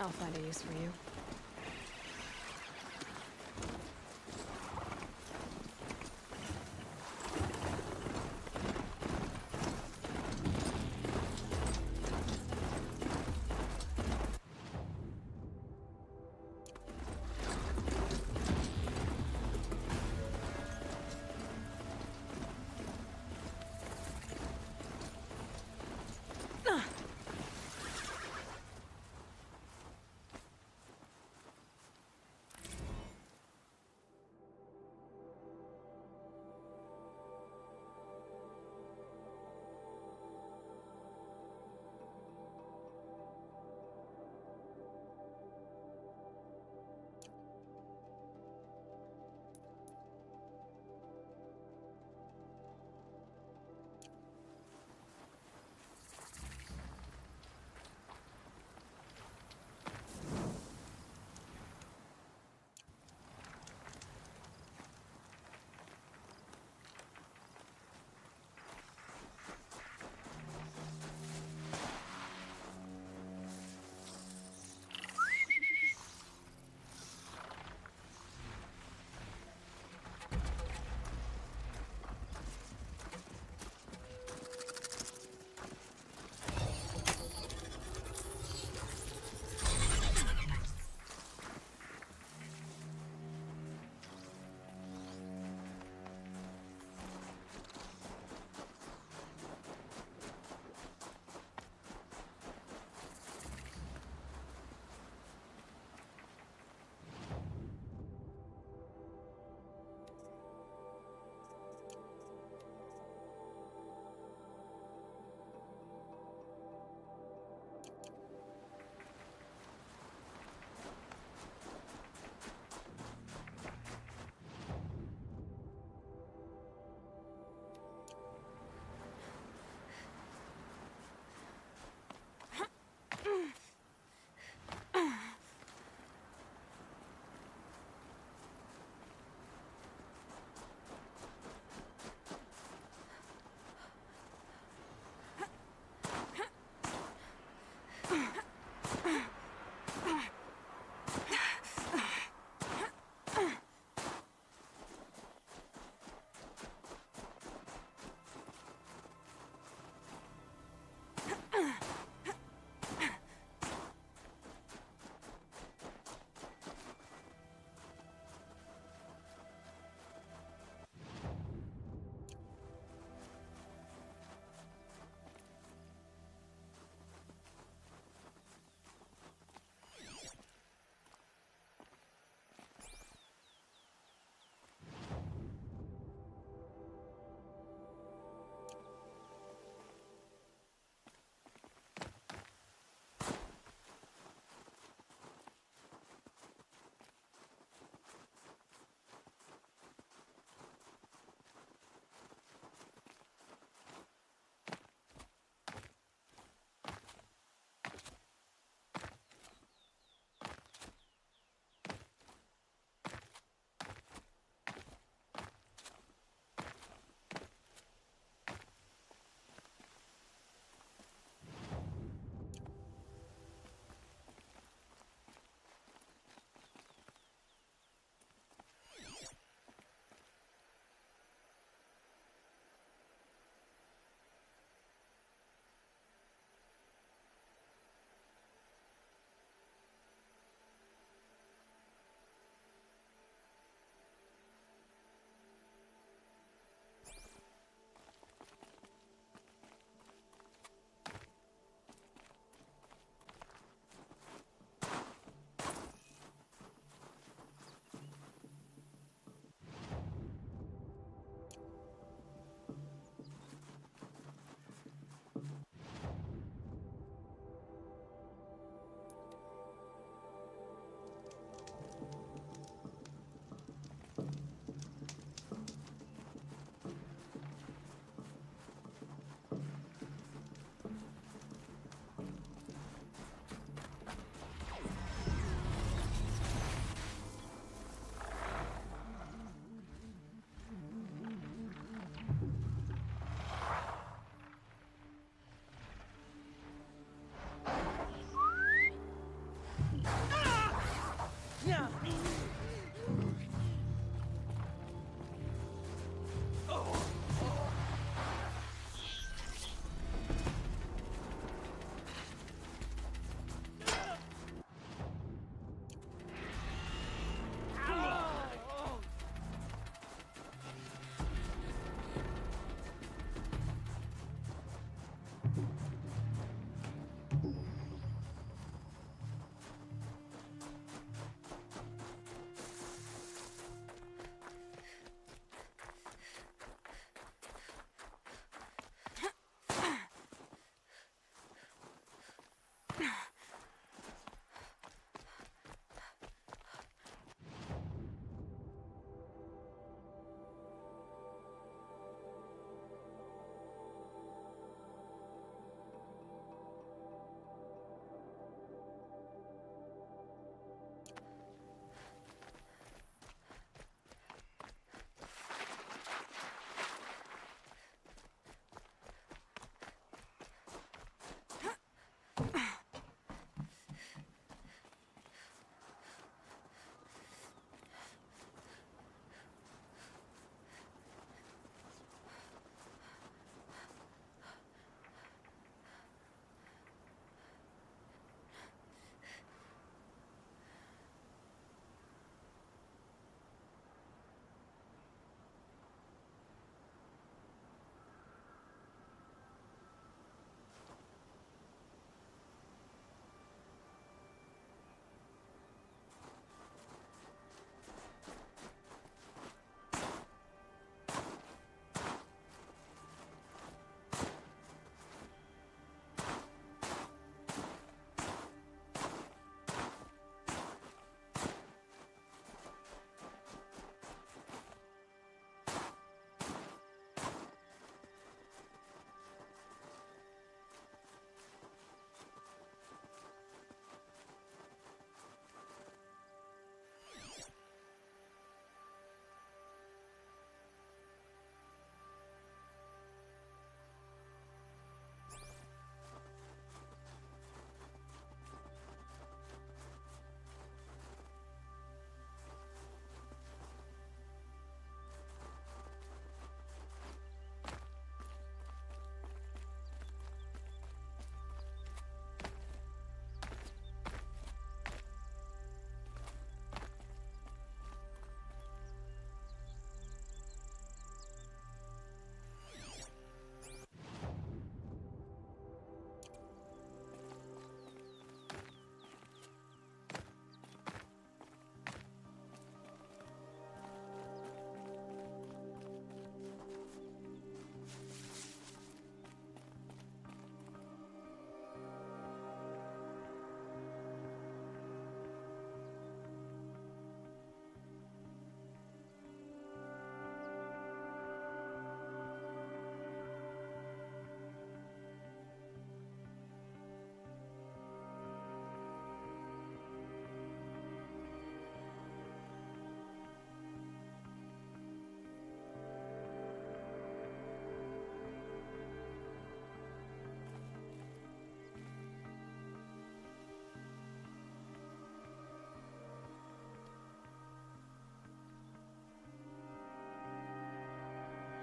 I'll find a use for you.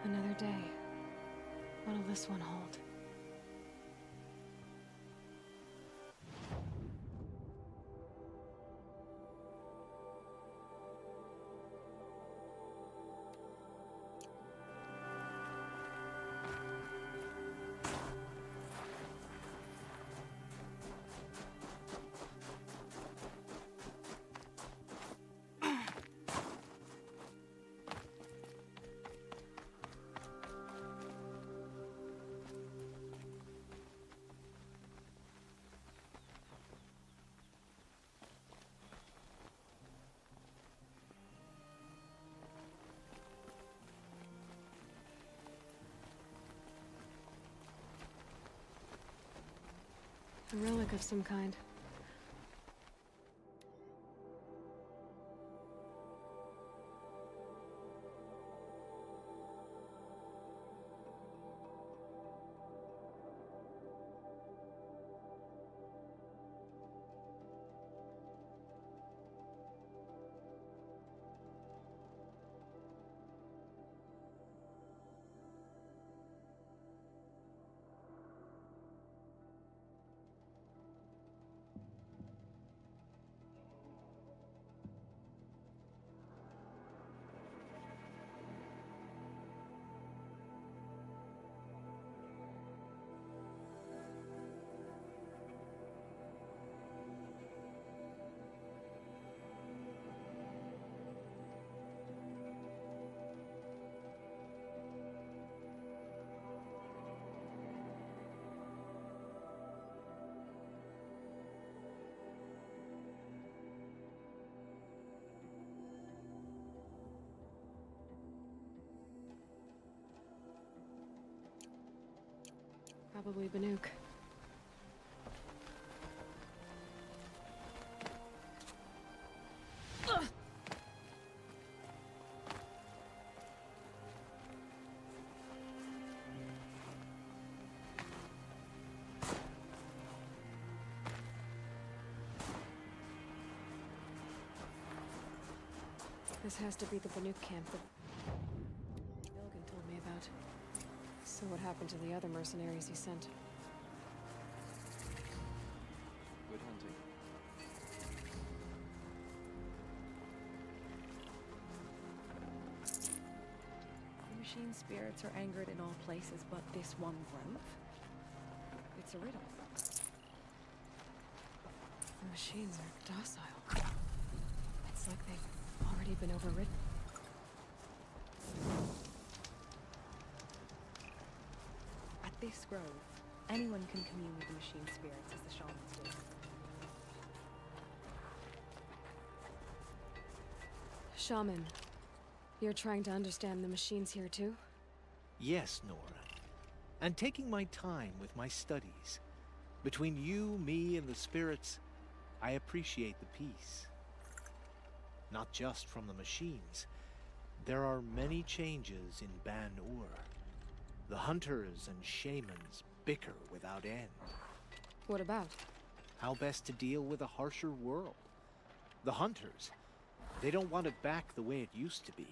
Another day. What'll this one hold? A relic of some kind. Probably Banuk. This has to be the Banuk camp that Bilgan told me about. So what happened to the other mercenaries he sent? Good hunting. The machine spirits are angered in all places but this one grove. It's a riddle. The machines are docile. It's like they've already been overridden. At this grove, anyone can commune with the machine spirits as the shamans do. Shaman, you're trying to understand the machines here too? Yes, Nora. And taking my time with my studies. Between you, me, and the spirits, I appreciate the peace. Not just from the machines. There are many changes in Ban-Ur. The hunters and shamans bicker without end. What about? How best to deal with a harsher world. The hunters, they don't want it back the way it used to be.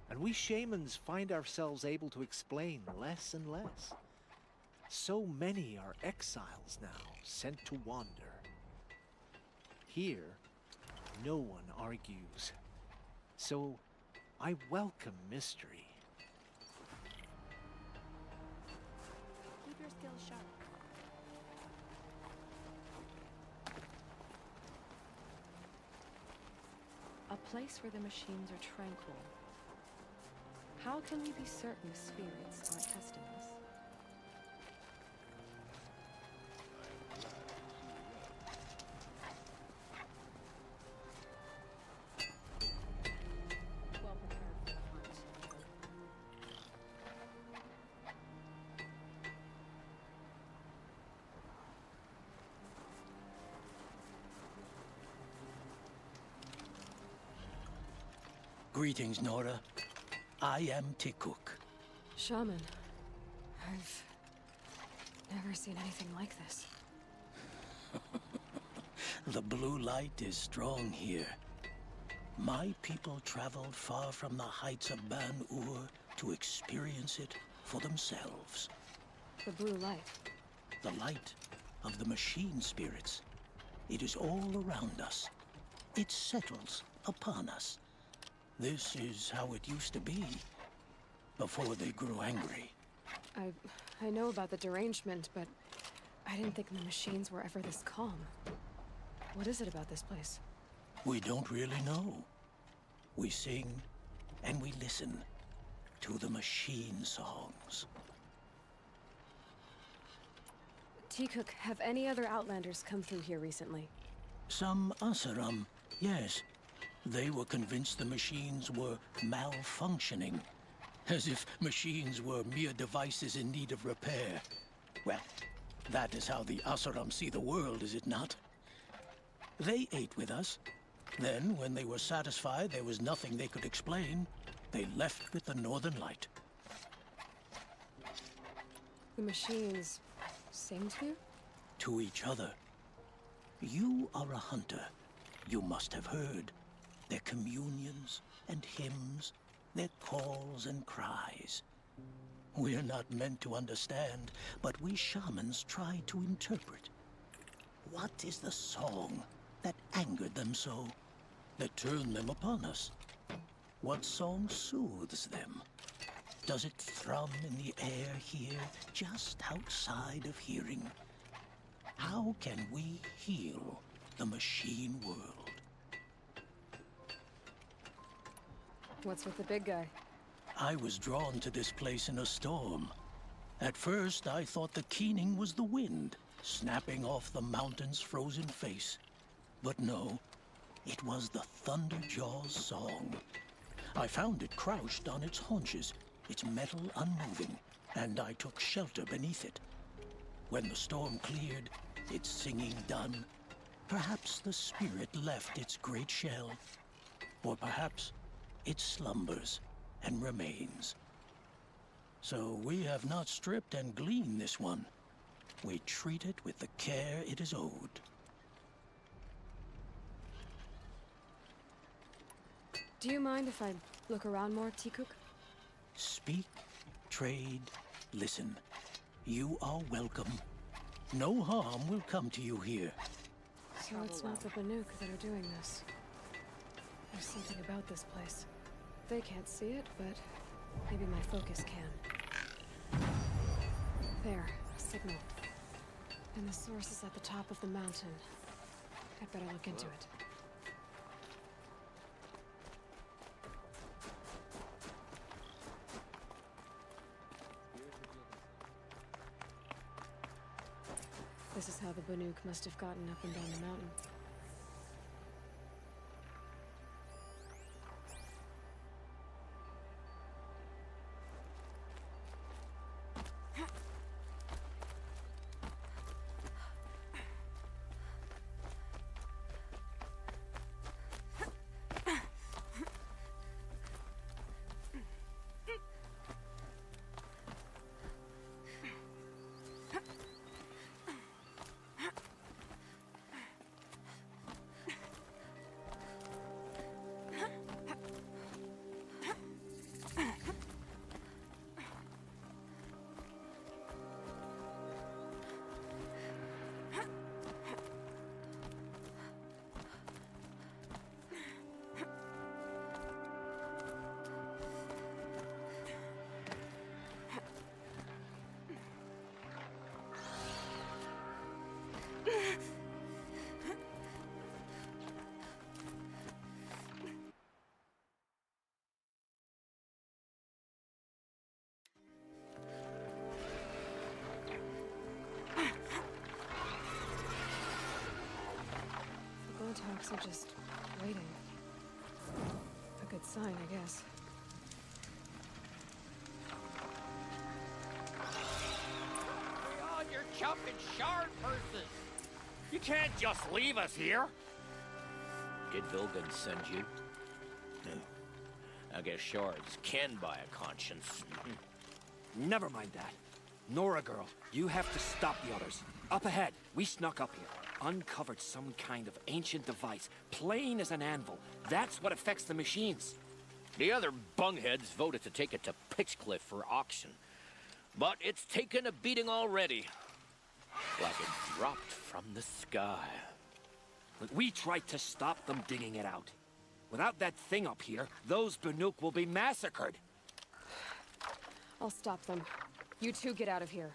And we shamans find ourselves able to explain less and less. So many are exiles now, sent to wander. Here, no one argues. So, I welcome mystery. Keep your skills sharp. A place where the machines are tranquil. How can we be certain the spirits aren't testing us? Well prepared for the hunt. Greetings, Nora. I am Tikuk. Shaman, I've never seen anything like this. The blue light is strong here. My people traveled far from the heights of Ban-Ur to experience it for themselves. The blue light. The light of the machine spirits. It is all around us. It settles upon us. This is how it used to be, before they grew angry. I know about the derangement, but I didn't think the machines were ever this calm. What is it about this place? We don't really know. We sing and we listen to the machine songs. Tikuk, have any other Outlanders come through here recently? Some Asaram, yes. They were convinced the machines were malfunctioning. As if machines were mere devices in need of repair. Well, that is how the Asaram see the world, is it not? They ate with us. Then, when they were satisfied there was nothing they could explain, they left with the Northern Light. The machines sing to you? To each other. You are a hunter. You must have heard their communions and hymns, their calls and cries. We're not meant to understand, but we shamans try to interpret. What is the song that angered them so, that turned them upon us? What song soothes them? Does it thrum in the air here, just outside of hearing? How can we heal the machine world? What's with the big guy? I was drawn to this place in a storm. At first, I thought the keening was the wind, snapping off the mountain's frozen face. But no, it was the Thunderjaw's song. I found it crouched on its haunches, its metal unmoving. and I took shelter beneath it. When the storm cleared, its singing done, perhaps the spirit left its great shell, or perhaps it slumbers and remains. So we have not stripped and gleaned this one. We treat it with the care it is owed. Do you mind if I look around more, Tikuk? Speak, trade, listen. You are welcome. No harm will come to you here. So it's not the Banuk that are doing this. There's something about this place. They can't see it, but maybe my focus can. There, a signal. And the source is at the top of the mountain. I'd better look into it. This is how the Banuk must have gotten up and down the mountain. Talks are just waiting. A good sign, I guess. On your jumping shard purses! You can't just leave us here! Did Vilgan send you? I guess shards can buy a conscience. Never mind that. Nora girl, you have to stop the others. Up ahead, we snuck up here. Uncovered some kind of ancient device, plain as an anvil. That's what affects the machines. The other bungheads voted to take it to Pitchcliff for auction. But it's taken a beating already. Like it dropped from the sky. But we tried to stop them digging it out. Without that thing up here, those Banuk will be massacred. I'll stop them. You two get out of here.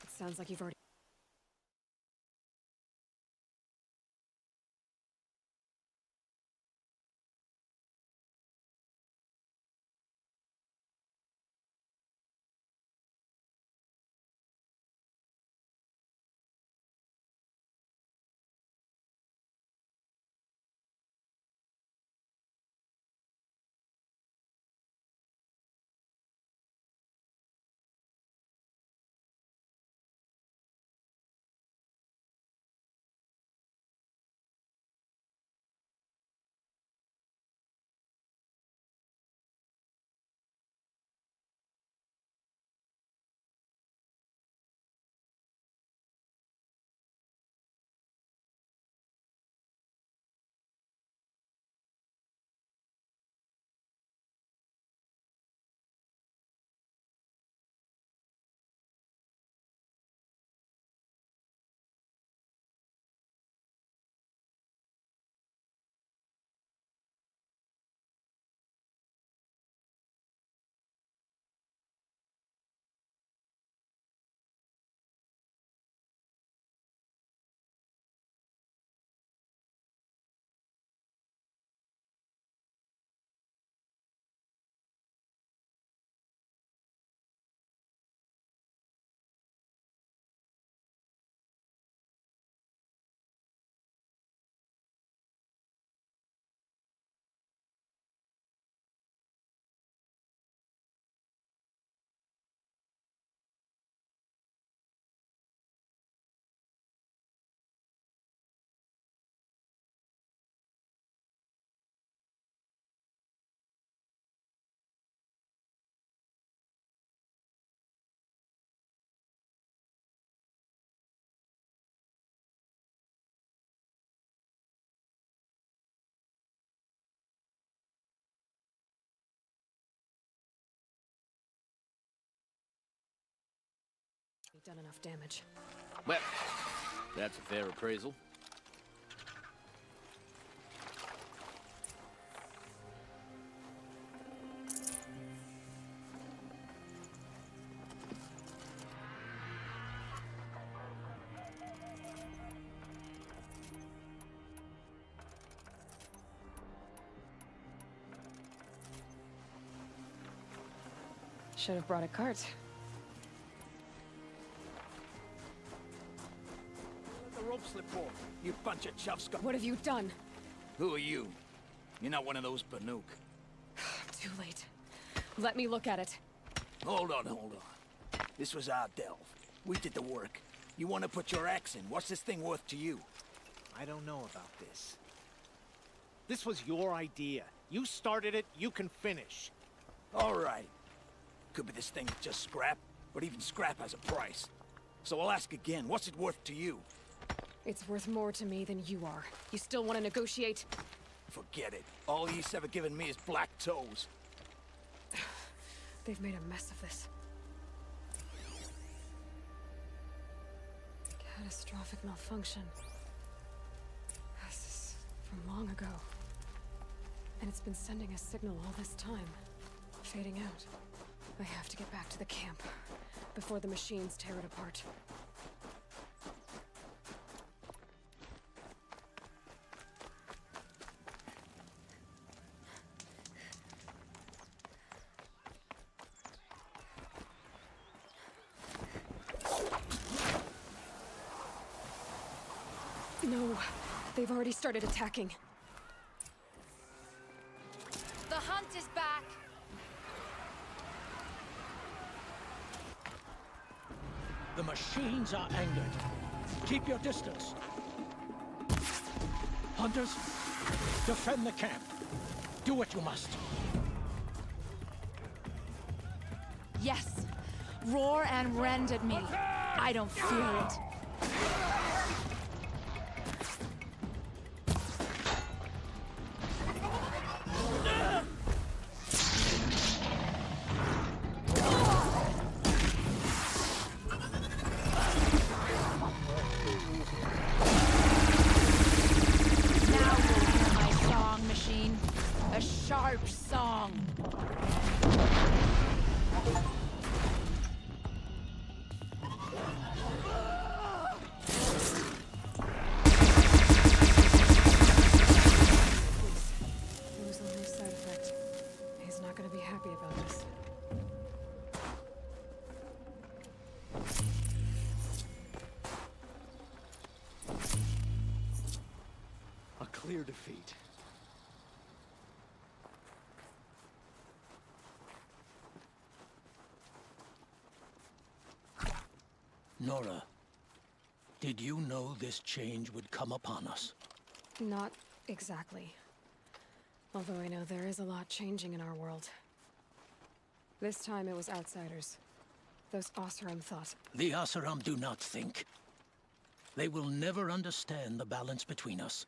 It sounds like you've already... done enough damage. Well, that's a fair appraisal. Should have brought a cart. Let the rope slip off, you bunch of chuffscup. What have you done? Who are you? You're not one of those Banuk. Too late. Let me look at it. Hold on. This was our delve. We did the work. You want to put your axe in? What's this thing worth to you? I don't know about this. This was your idea. You started it, you can finish. All right. Could be this thing just scrap, but even scrap has a price. So I'll ask again, what's it worth to you? It's worth more to me than you are. You still want to negotiate? Forget it. All he's ever given me is black toes. They've made a mess of this. Catastrophic malfunction. This is from long ago. And it's been sending a signal all this time. Fading out. I have to get back to the camp before the machines tear it apart. No, they've already started attacking. The hunt is back! The machines are angered. Keep your distance. Hunters, defend the camp. Do what you must. Yes! Roar and rend at me. I don't fear it. Sharp song. It was only a side effect. He's not going to be happy about this. A clear defeat. Nora, did you know this change would come upon us? Not exactly. Although I know there is a lot changing in our world. This time it was outsiders. Those Oseram thought. The Oseram do not think. They will never understand the balance between us.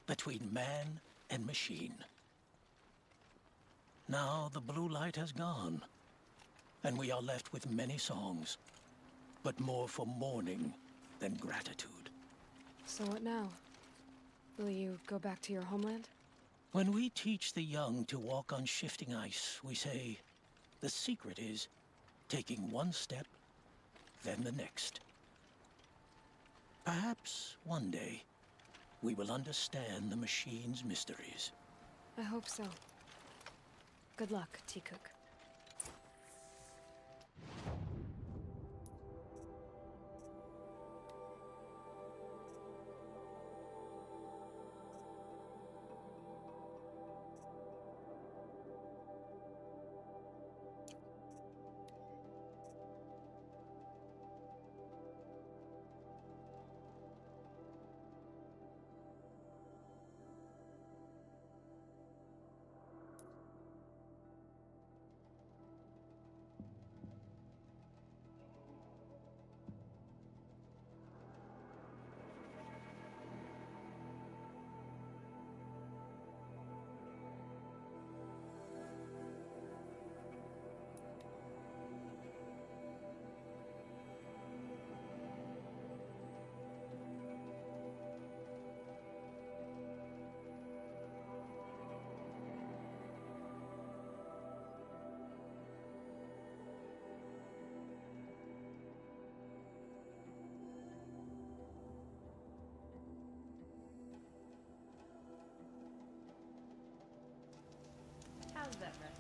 Between man and machine. Now the blue light has gone. And we are left with many songs. But more for mourning than gratitude. So what now? Will you go back to your homeland? When we teach the young to walk on shifting ice, we say, the secret is taking one step, then the next. Perhaps one day, we will understand the machine's mysteries. I hope so. Good luck, T-Cook. loves that method.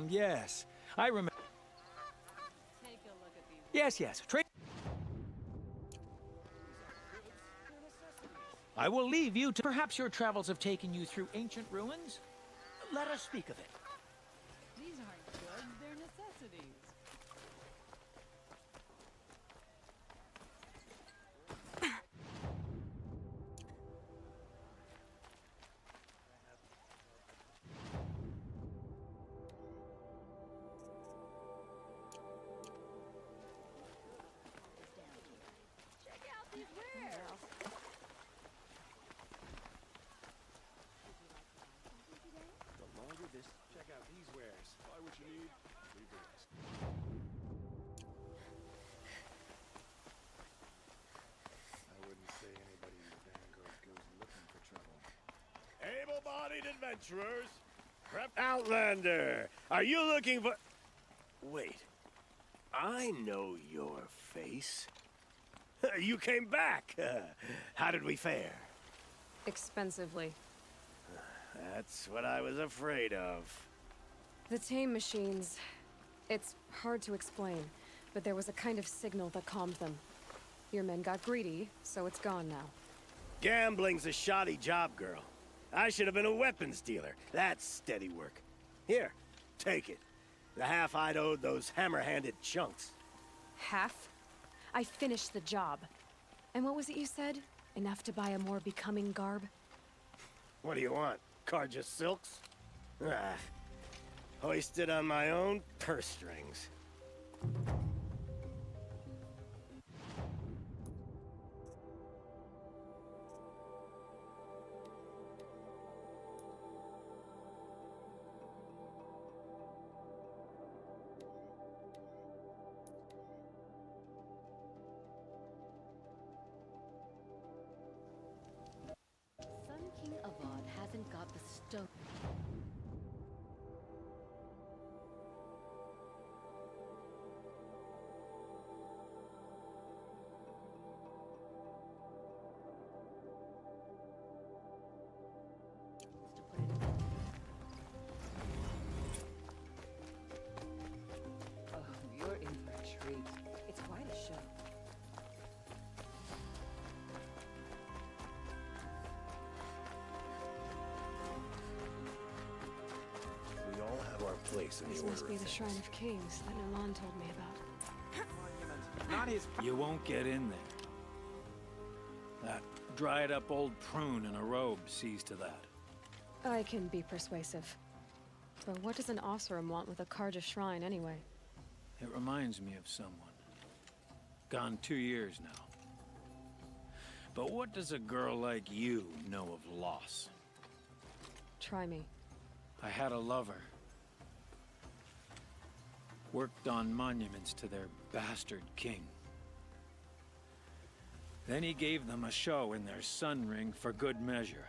Yes. I remember. Take a look at these. Yes, yes. I will leave you to. Perhaps your travels have taken you through ancient ruins? Let us speak of it. These aren't goods, they're necessities. Check out these wares. The longer this... Check out these wares. Buy what you need, leave the rest. I wouldn't say anybody in the Vanguard goes looking for trouble. Able-bodied adventurers! Prep Outlander! Are you looking for... Wait. I know your face. You came back. How did we fare? Expensively. That's what I was afraid of. The tame machines... It's hard to explain, but there was a kind of signal that calmed them. Your men got greedy, so it's gone now. Gambling's a shoddy job, girl. I should have been a weapons dealer. That's steady work. Here, take it. The half I'd owed those hammer-handed chunks. Half? I finished the job. And what was it you said? Enough to buy a more becoming garb? What do you want? Carja silks? Ah, hoisted on my own purse strings. Sun King Avad hasn't got the stone. To put it. Oh, you're in for a treat. It's quite a show. We all have our place in This the order must be of the things. Shrine of Kings that Nolan told me about. Not his. You won't get in there. That dried up old prune in a robe sees to that. I can be persuasive. But what does an Osram want with a Karja shrine anyway? It reminds me of someone. Gone 2 years now. But what does a girl like you know of loss? Try me. I had a lover. Worked on monuments to their bastard king. Then he gave them a show in their sun ring for good measure.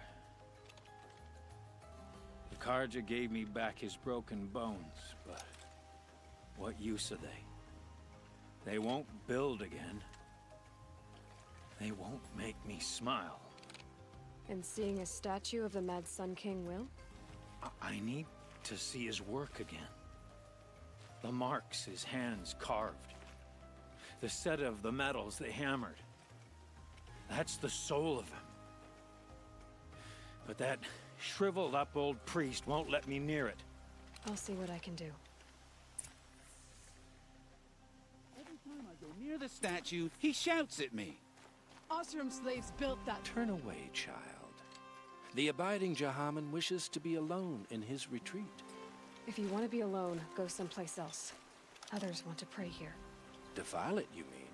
The Karja gave me back his broken bones, but what use are they? They won't build again. They won't make me smile. And seeing a statue of the Mad Sun King will? I need to see his work again. The marks his hands carved. The set of the metals they hammered. That's the soul of him. But that shriveled up old priest won't let me near it. I'll see what I can do. Every time I go near the statue, he shouts at me. Osram slaves built that. Turn away, child. The abiding Jahaman wishes to be alone in his retreat. If you want to be alone, go someplace else. Others want to pray here. Defile it, you mean?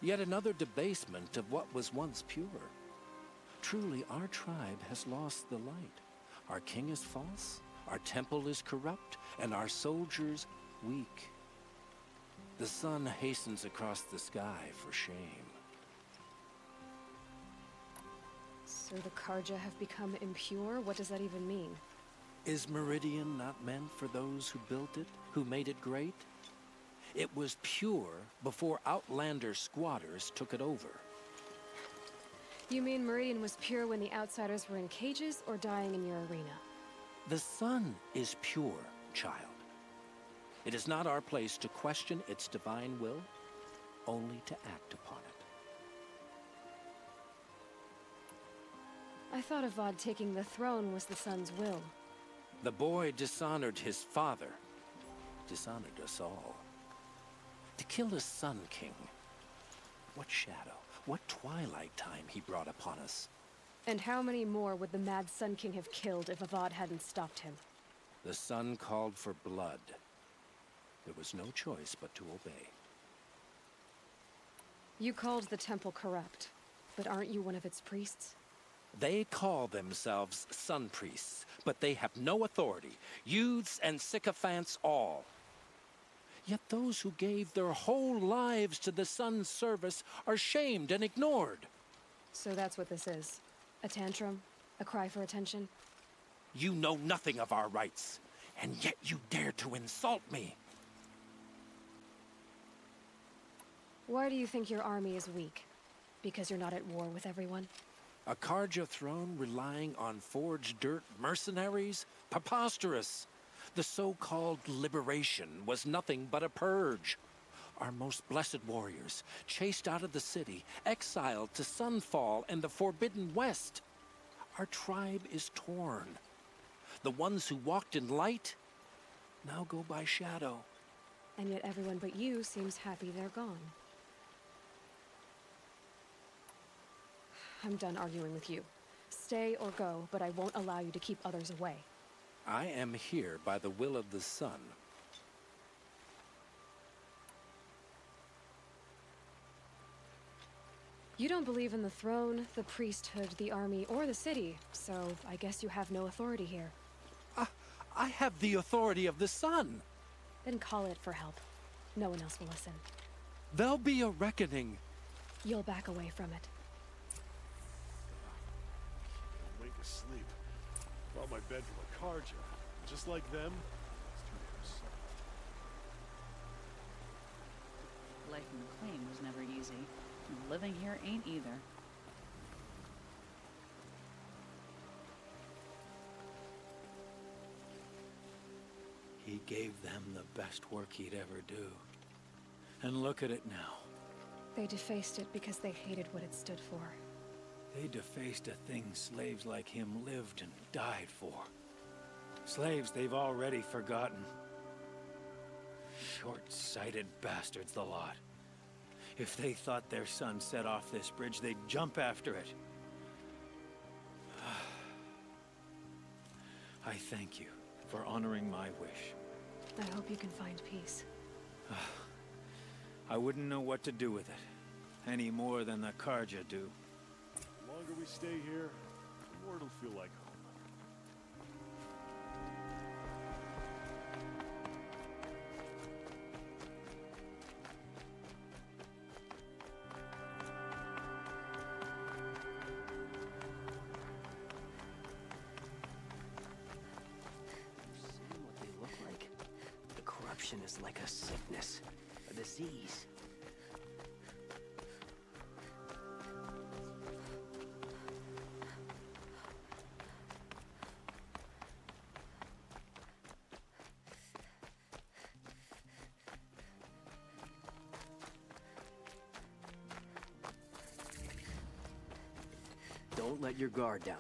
Yet another debasement of what was once pure. Truly, our tribe has lost the light. Our king is false, our temple is corrupt, and our soldiers weak. The sun hastens across the sky for shame. So the Karja have become impure? What does that even mean? Is Meridian not meant for those who built it, who made it great? It was pure before outlander squatters took it over. You mean Meridian was pure when the outsiders were in cages or dying in your arena? The sun is pure, child. It is not our place to question its divine will, only to act upon it. I thought Avad taking the throne was the sun's will. The boy dishonored his father, dishonored us all. To kill a Sun King, what shadow, what twilight time he brought upon us. And how many more would the Mad Sun King have killed if Avad hadn't stopped him? The sun called for blood. There was no choice but to obey. You called the temple corrupt, but aren't you one of its priests? They call themselves sun priests, but they have no authority. Youths and sycophants all. Yet those who gave their whole lives to the sun's service are shamed and ignored. So that's what this is. A tantrum? A cry for attention? You know nothing of our rights, and yet you dare to insult me. Why do you think your army is weak? Because you're not at war with everyone? A Karja throne relying on forged dirt mercenaries? Preposterous! The so-called liberation was nothing but a purge. Our most blessed warriors, chased out of the city, exiled to Sunfall and the Forbidden West. Our tribe is torn. The ones who walked in light now go by shadow. And yet everyone but you seems happy they're gone. I'm done arguing with you. Stay or go, but I won't allow you to keep others away. I am here by the will of the sun. You don't believe in the throne, the priesthood, the army, or the city, so I guess you have no authority here. I have the authority of the sun. Then call it for help. No one else will listen. There'll be a reckoning. You'll back away from it. Wake asleep. Brought my bed from a car job. Just like them. It's too damn soft. Life in McLean was never easy. And living here ain't either. He gave them the best work he'd ever do. And look at it now. They defaced it because they hated what it stood for. They defaced a thing slaves like him lived and died for. Slaves they've already forgotten. Short-sighted bastards, the lot. If they thought their son set off this bridge, they'd jump after it. I thank you for honoring my wish. I hope you can find peace. I wouldn't know what to do with it, any more than the Karja do. The longer we stay here, the more it'll feel like home. Seeing what they look like. The corruption is like a sickness, a disease. Don't let your guard down.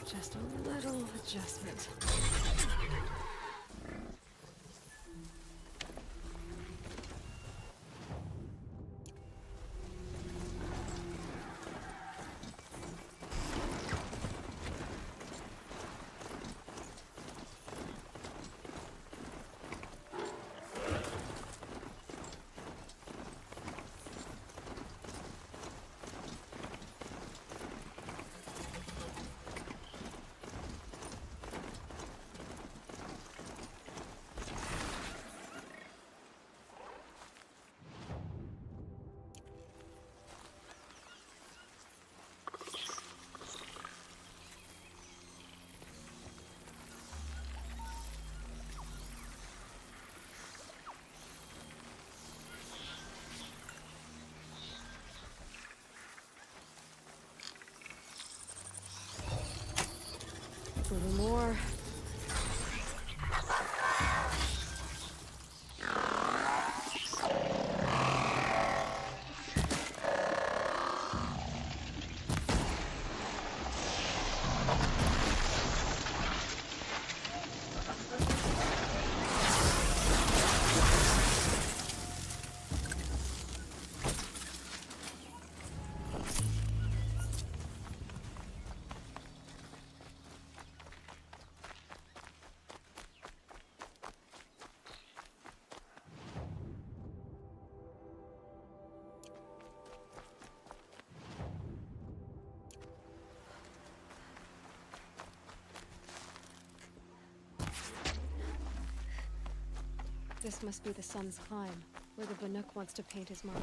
Just a little adjustment. A little more. This must be the sun's climb, where the Banuk wants to paint his mark.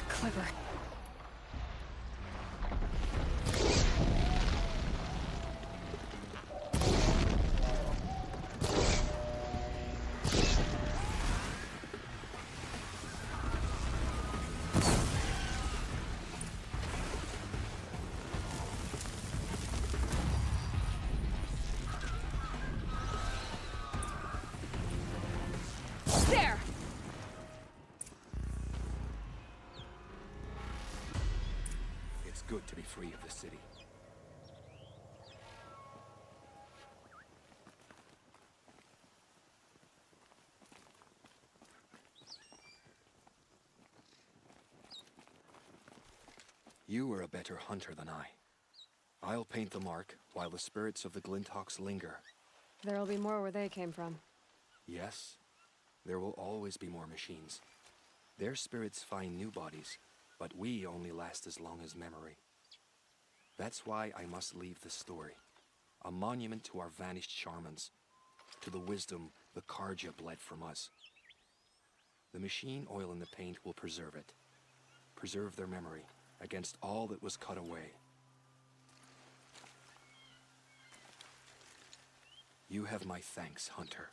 Clever. There! It's good to be free of the city. You are a better hunter than I. I'll paint the mark while the spirits of the Glinthawks linger. There'll be more where they came from. Yes, there will always be more machines. Their spirits find new bodies, but we only last as long as memory. That's why I must leave the story. A monument to our vanished shamans, to the wisdom the Karja bled from us. The machine oil in the paint will preserve it. Preserve their memory against all that was cut away. You have my thanks, Hunter.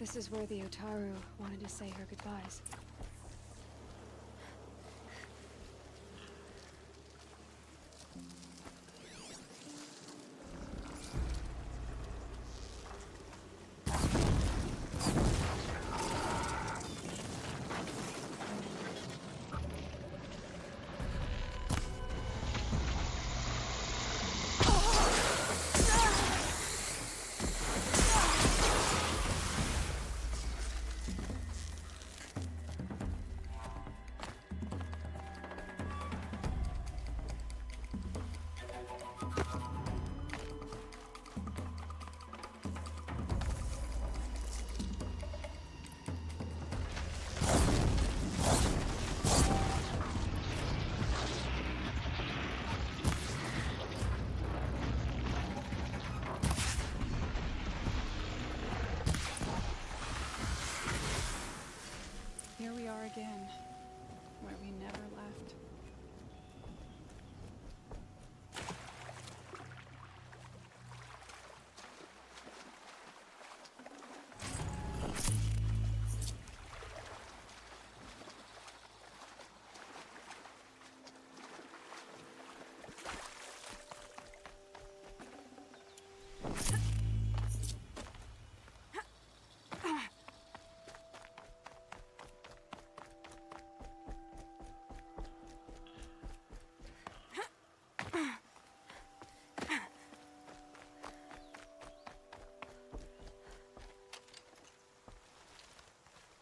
This is where the Otaru wanted to say her goodbyes. Here we are again, where we never left.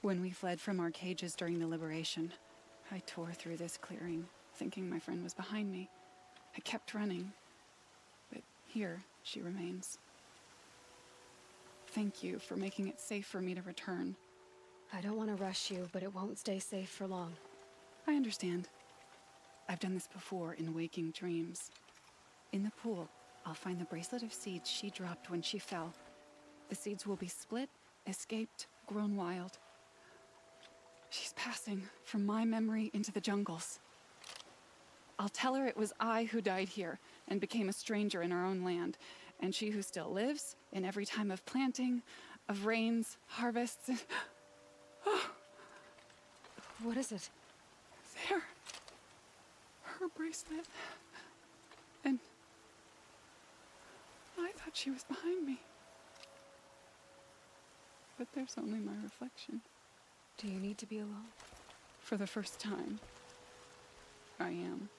When we fled from our cages during the liberation, I tore through this clearing, thinking my friend was behind me. I kept running, but here she remains. Thank you for making it safe for me to return. I don't want to rush you, but it won't stay safe for long. I understand. I've done this before in waking dreams. In the pool, I'll find the bracelet of seeds she dropped when she fell. The seeds will be split, escaped, grown wild. She's passing from my memory into the jungles. I'll tell her it was I who died here and became a stranger in our own land, and she who still lives in every time of planting, of rains, harvests, and... Oh. What is it? There. Her bracelet. And I thought she was behind me. But there's only my reflection. Do you need to be alone? For the first time, I am.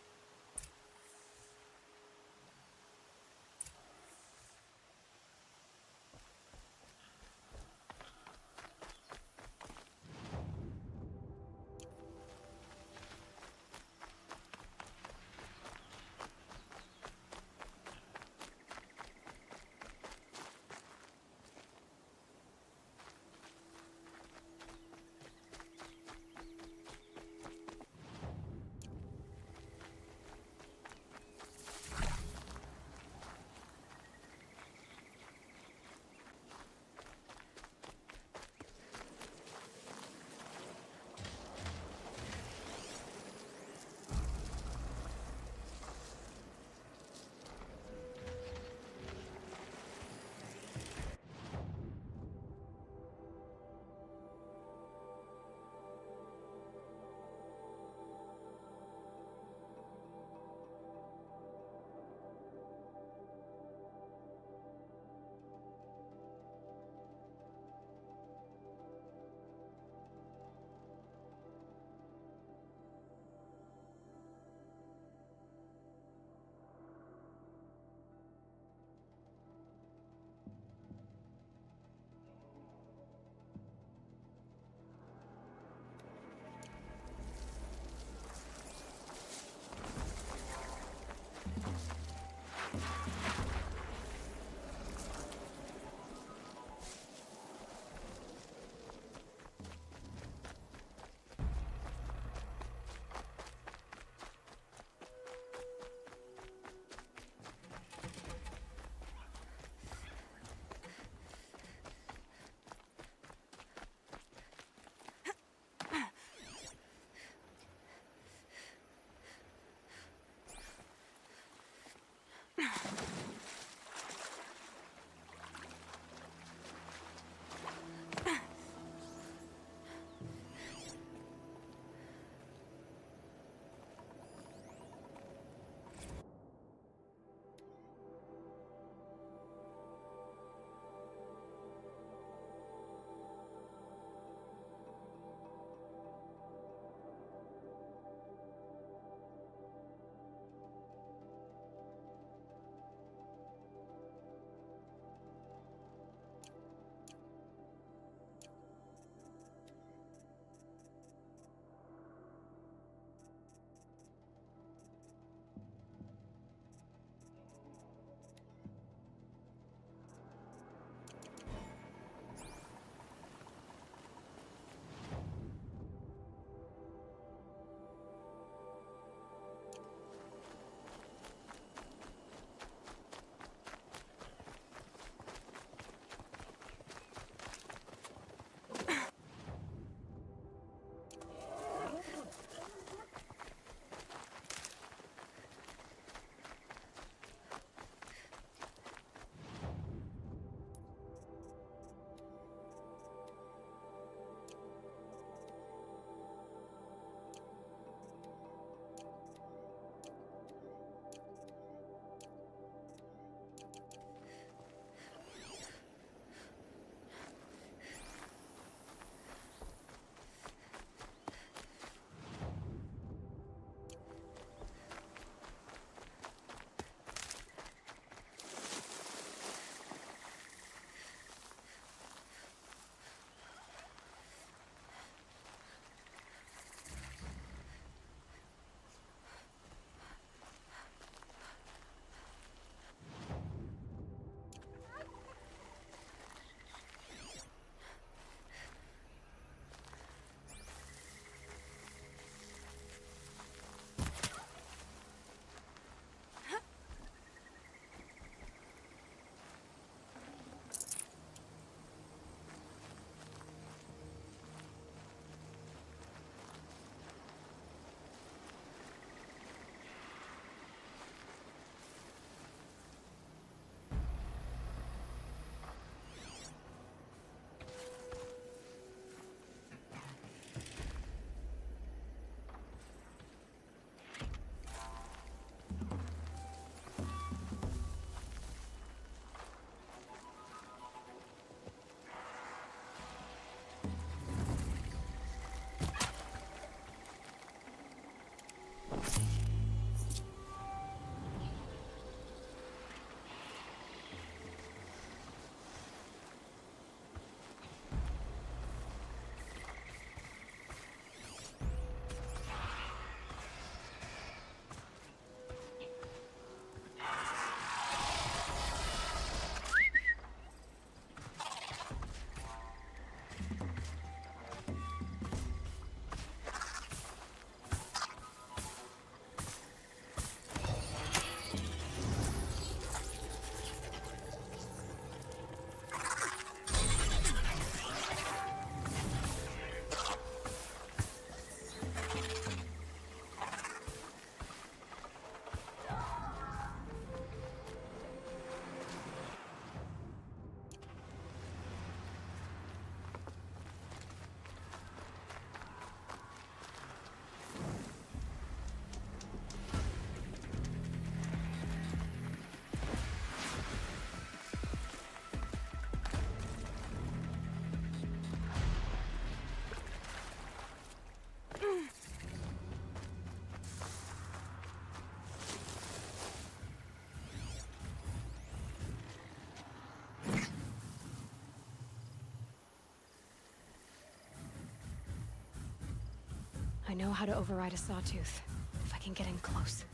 I know how to override a sawtooth, if I can get in close.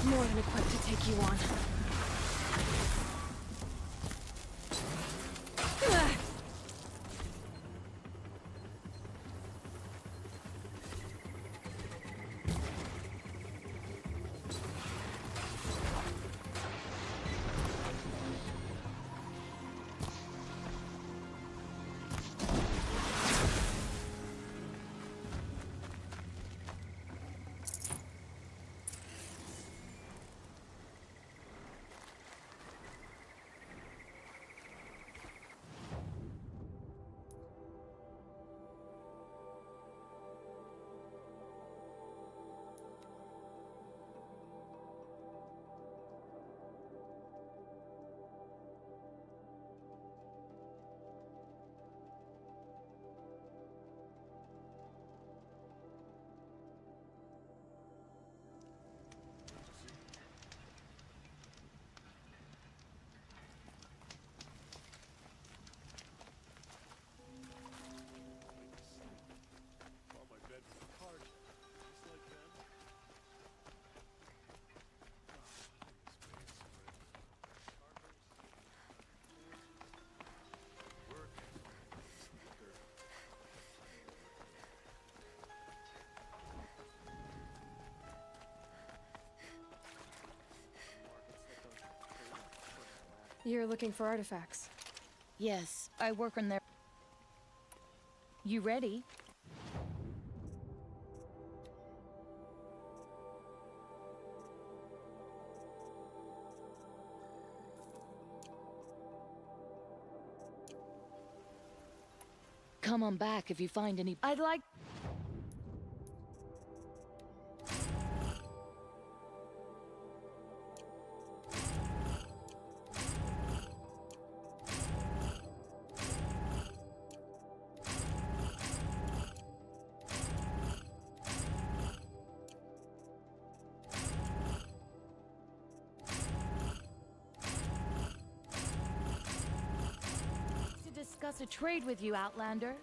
More than equipped to take you on. You're looking for artifacts. Yes, I work on their... You ready? Come on back if you find any... I'd like... discuss a trade with you, Outlander.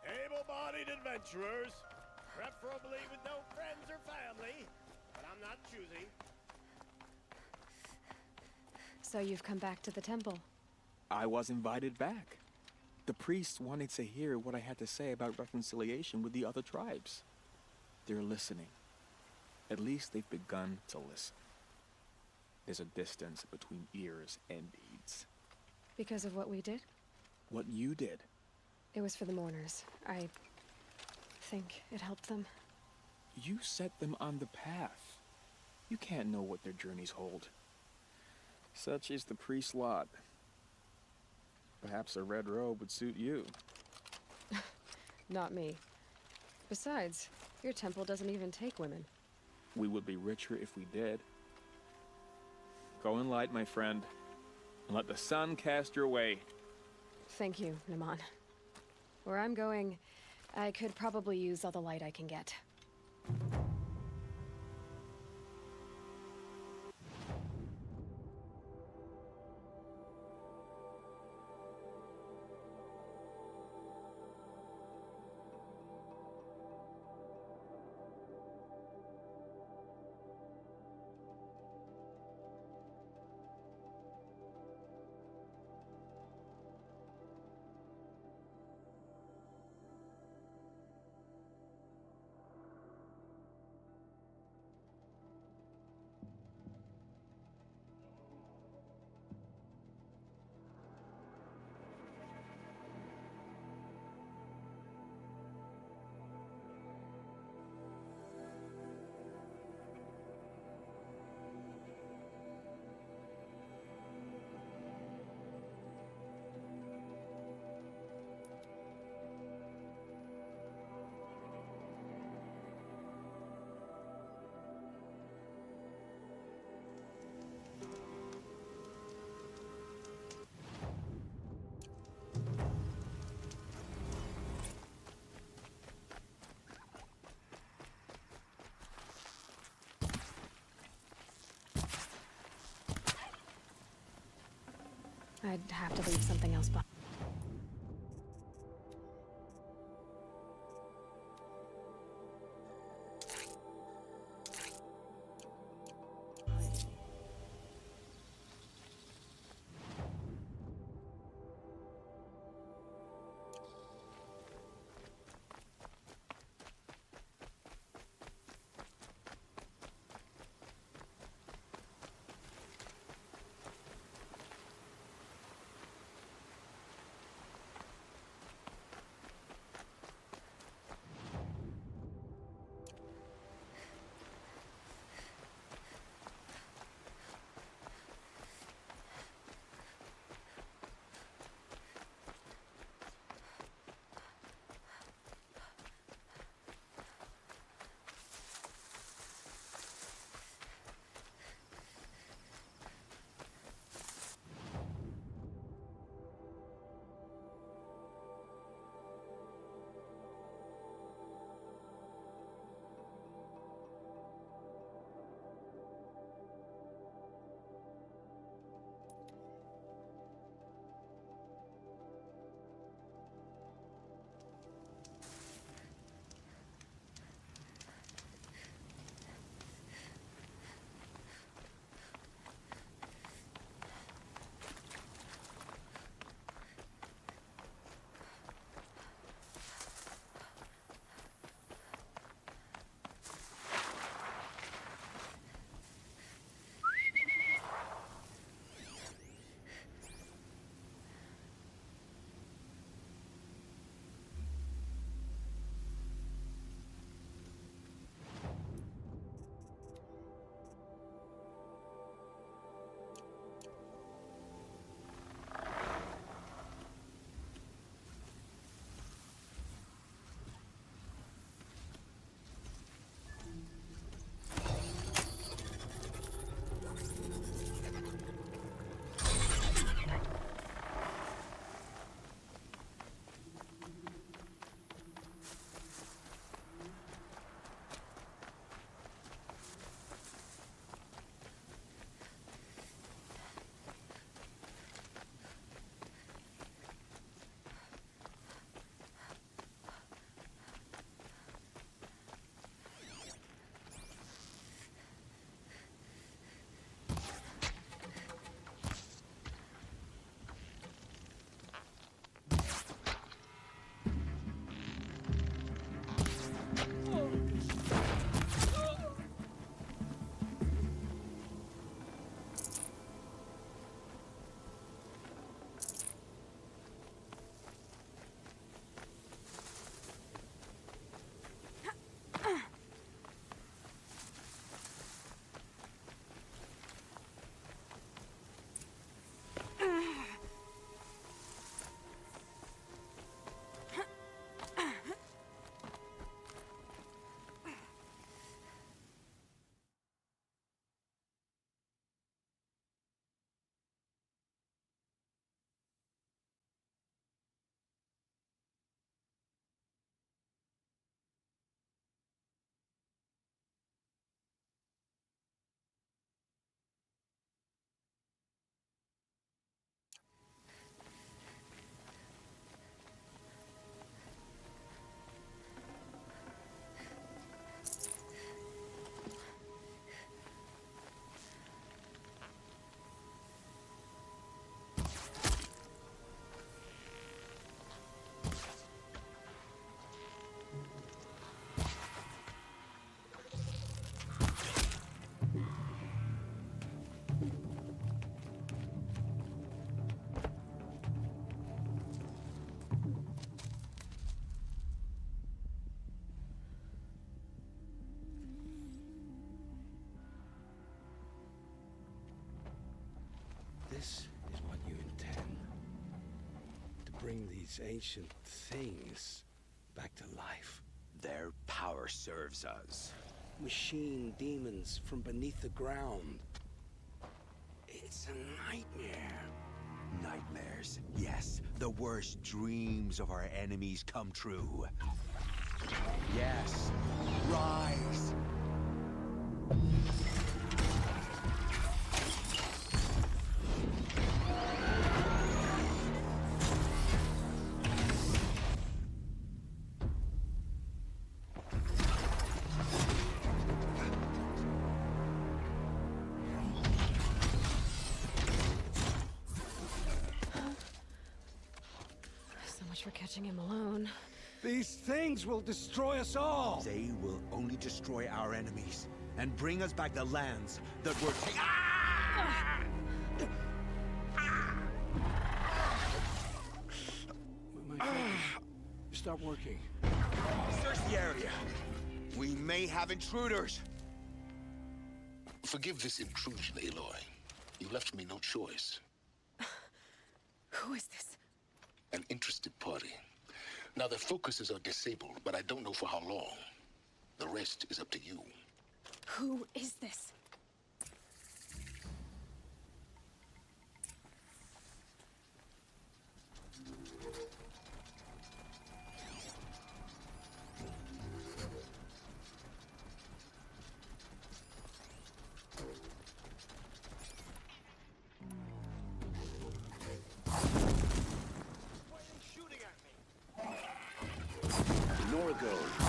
Able-bodied adventurers, preferably with no friends or family, but I'm not choosy. So you've come back to the temple. I was invited back. The priests wanted to hear what I had to say about reconciliation with the other tribes. They're listening. At least they've begun to listen. There's a distance between ears and deeds. Because of what we did? What you did. It was for the mourners. I think it helped them. You set them on the path. You can't know what their journeys hold. Such is the priest's lot. Perhaps a red robe would suit you. Not me. Besides, your temple doesn't even take women. We would be richer if we did. Go in light, my friend, and let the sun cast your way. Thank you, Naman. Where I'm going, I could probably use all the light I can get. I'd have to leave something else behind. this is what you intend. To bring these ancient things back to life. Their power serves us. Machine demons from beneath the ground. It's a nightmare. Nightmares, yes. The worst dreams of our enemies come true. Yes, rise! So much for catching him alone. These things will destroy us all! They will only destroy our enemies and bring us back the lands that were taken. My focus. Stop working. Search the area. We may have intruders. Forgive this intrusion, Aloy. You left me no choice. Who is this? An interested party. Now, their focuses are disabled, but I don't know for how long. The rest is up to you. Who is this?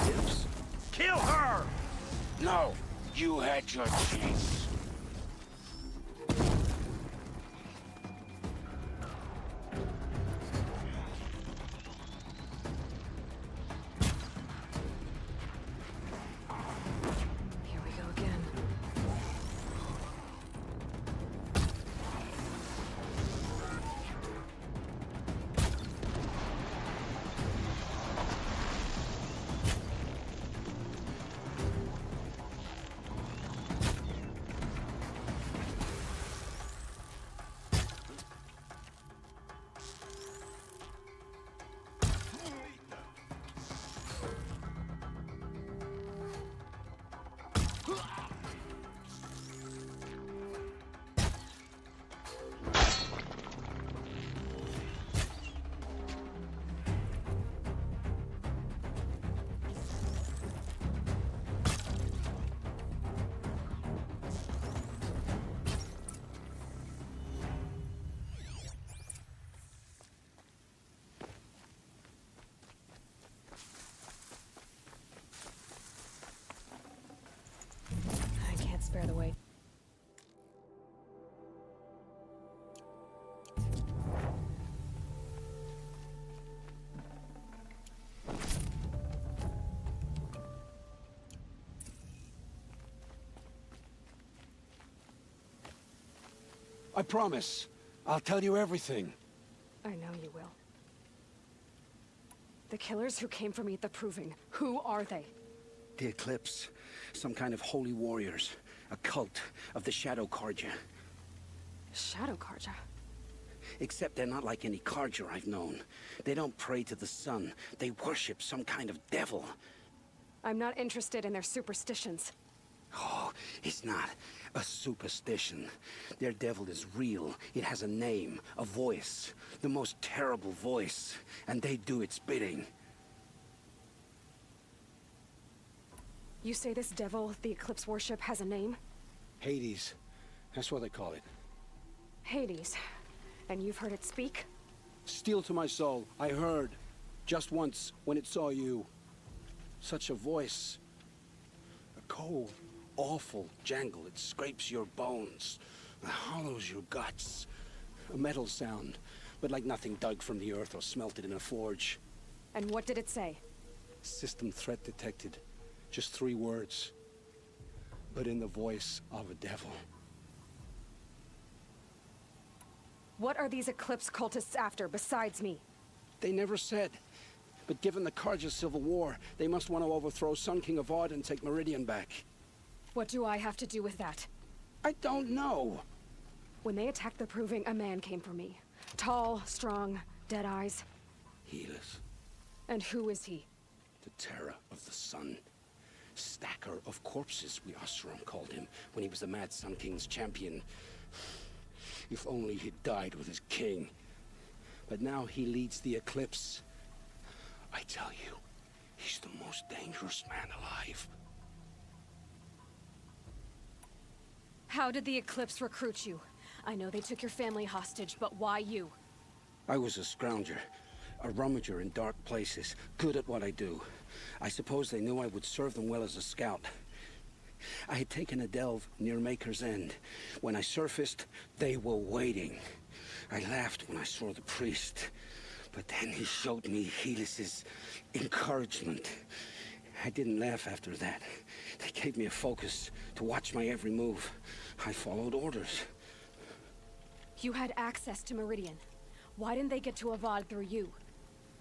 Yes. Kill her! No, you had your chance. Here we go again. I can't spare the weight. I promise. I'll tell you everything. I know you will. The killers who came for me at the Proving, who are they? The Eclipse. Some kind of holy warriors. A cult of the Shadow Carja. Shadow Carja? Except they're not like any Carja I've known. They don't pray to the sun. They worship some kind of devil. I'm not interested in their superstitions. Oh, it's not a superstition. Their devil is real. It has a name, a voice. The most terrible voice. And they do its bidding. You say this devil the Eclipse worship has a name? Hades. That's what they call it. Hades. And you've heard it speak? Steel to my soul. I heard. Just once, when it saw you. Such a voice. A cold, awful jangle. It scrapes your bones. It hollows your guts. A metal sound, but like nothing dug from the earth or smelted in a forge. And what did it say? System threat detected. Just 3 words. But in the voice of a devil. What are these Eclipse cultists after, besides me? They never said. But given the Carja civil war, they must want to overthrow Sun King Avad and take Meridian back. What do I have to do with that? I don't know. When they attacked the Proving, a man came for me. Tall, strong, dead eyes. Helis. And who is he? The terror of the sun. Stacker of corpses, we Oseram called him, when he was the Mad Sun King's champion. If only he'd died with his king. But now he leads the Eclipse. I tell you, he's the most dangerous man alive. How did the Eclipse recruit you? I know they took your family hostage, but why you? I was a scrounger, a rummager in dark places, good at what I do. I suppose they knew I would serve them well as a scout. I had taken a delve near Maker's End. When I surfaced, they were waiting. I laughed when I saw the priest, but then he showed me Helis's encouragement. I didn't laugh after that. They gave me a focus to watch my every move. I followed orders. You had access to Meridian. Why didn't they get to Avad through you?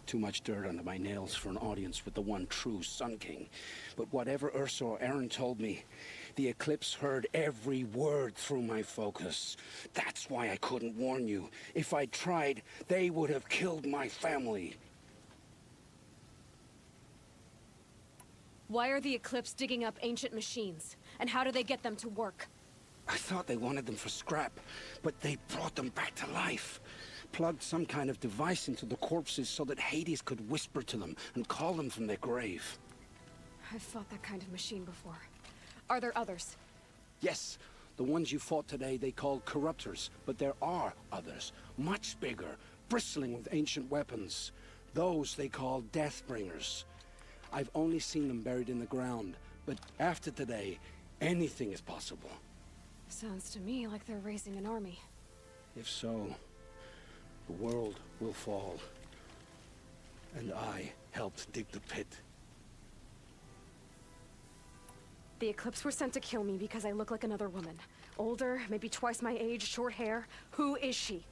Too much dirt under my nails for an audience with the one true Sun King. But whatever Ursa or Aaron told me, the Eclipse heard every word through my focus. That's why I couldn't warn you. If I'd tried, they would have killed my family. Why are the Eclipse digging up ancient machines? And how do they get them to work? I thought they wanted them for scrap, but they brought them back to life. Plugged some kind of device into the corpses so that Hades could whisper to them and call them from their grave. I've fought that kind of machine before. Are there others? Yes, the ones you fought today they called corruptors, but there are others, much bigger, bristling with ancient weapons. Those they call Deathbringers. I've only seen them buried in the ground, but after today, anything is possible. Sounds to me like they're raising an army. If so, the world will fall. And I helped dig the pit. The Eclipse were sent to kill me because I look like another woman. Older, maybe twice my age, short hair. Who is she?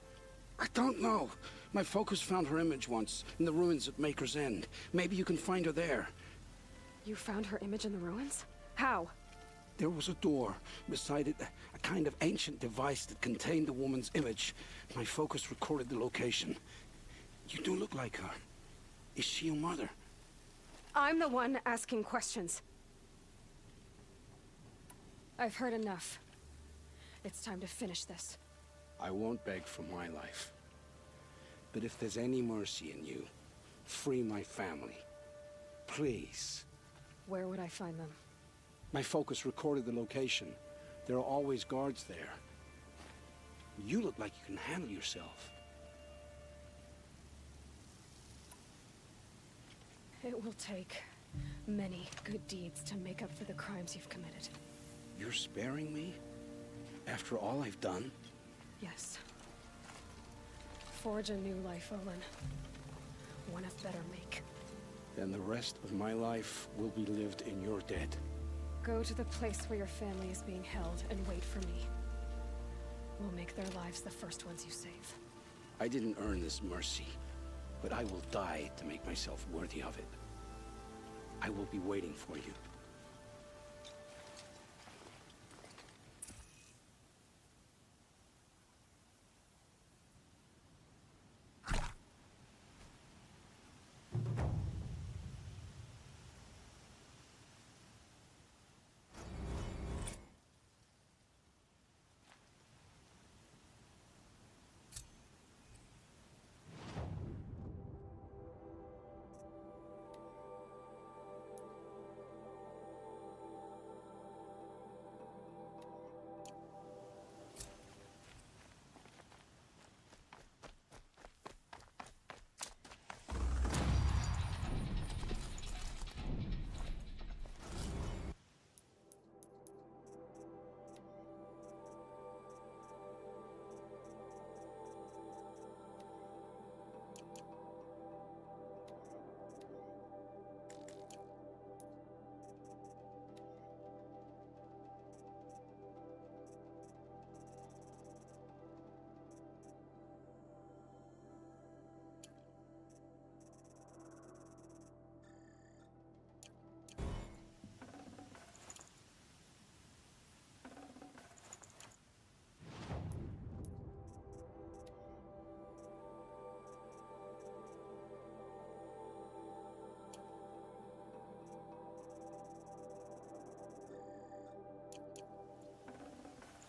I don't know. My focus found her image once, in the ruins at Maker's End. Maybe you can find her there. You found her image in the ruins? How? There was a door. Beside it, a kind of ancient device that contained the woman's image. My focus recorded the location. You do look like her. Is she your mother? I'm the one asking questions. I've heard enough. It's time to finish this. I won't beg for my life. But if there's any mercy in you, free my family. Please. Where would I find them? My focus recorded the location. There are always guards there. You look like you can handle yourself. It will take many good deeds to make up for the crimes you've committed. You're sparing me? After all I've done? Yes. Forge a new life, Olin. One of better make. Then the rest of my life will be lived in your debt. Go to the place where your family is being held and wait for me. We'll make their lives the first ones you save. I didn't earn this mercy, but I will die to make myself worthy of it. I will be waiting for you.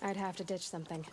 I'd have to ditch something.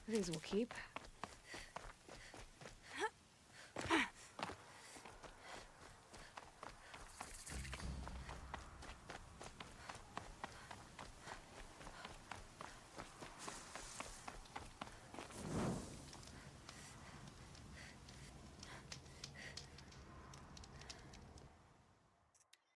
These will keep.